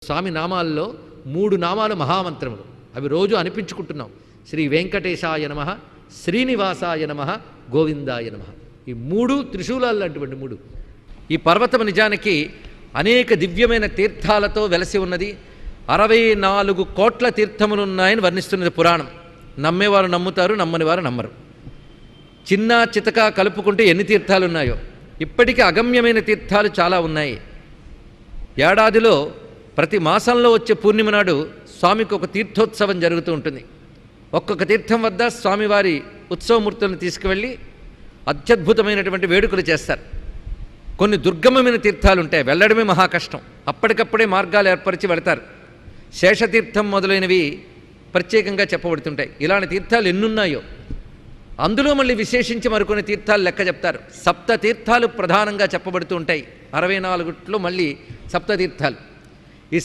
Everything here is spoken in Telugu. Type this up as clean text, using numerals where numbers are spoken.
స్వామి నామాల్లో 3 నామాలు మహామంత్రములు. అవి రోజు అనిపించుకుంటున్నాం. శ్రీ వెంకటేశాయ నమః, శ్రీనివాసాయ నమః, గోవిందాయ నమః. ఈ 3 త్రిశూలాలు లాంటివంటి 3. ఈ పర్వతం నిజానికి అనేక దివ్యమైన తీర్థాలతో వెలసి ఉన్నది. 64 కోట్ల తీర్థములున్నాయని వర్ణిస్తున్నది పురాణం. నమ్మేవారు నమ్ముతారు, నమ్మని వారు నమ్మరు. చిన్న చితక కలుపుకుంటే ఎన్ని తీర్థాలున్నాయో. ఇప్పటికీ అగమ్యమైన తీర్థాలు చాలా ఉన్నాయి. ఏడాదిలో ప్రతి మాసంలో వచ్చే పూర్ణిమ నాడు స్వామికి ఒక తీర్థోత్సవం జరుగుతూ ఉంటుంది. ఒక్కొక్క తీర్థం వద్ద స్వామివారి ఉత్సవమూర్తులను తీసుకువెళ్ళి అత్యద్భుతమైనటువంటి వేడుకలు చేస్తారు. కొన్ని దుర్గమమైన తీర్థాలు ఉంటాయి, వెళ్ళడమే మహా కష్టం. అప్పటికప్పుడే మార్గాలు ఏర్పరిచి వెళతారు. శేషతీర్థం మొదలైనవి ప్రత్యేకంగా చెప్పబడుతుంటాయి. ఇలాంటి తీర్థాలు ఎన్నున్నాయో. అందులో మళ్ళీ విశేషించి మరికొన్ని తీర్థాలు లెక్క చెప్తారు. 7 తీర్థాలు ప్రధానంగా చెప్పబడుతూ ఉంటాయి. 64లో మళ్ళీ 7 తీర్థాలు. ఈ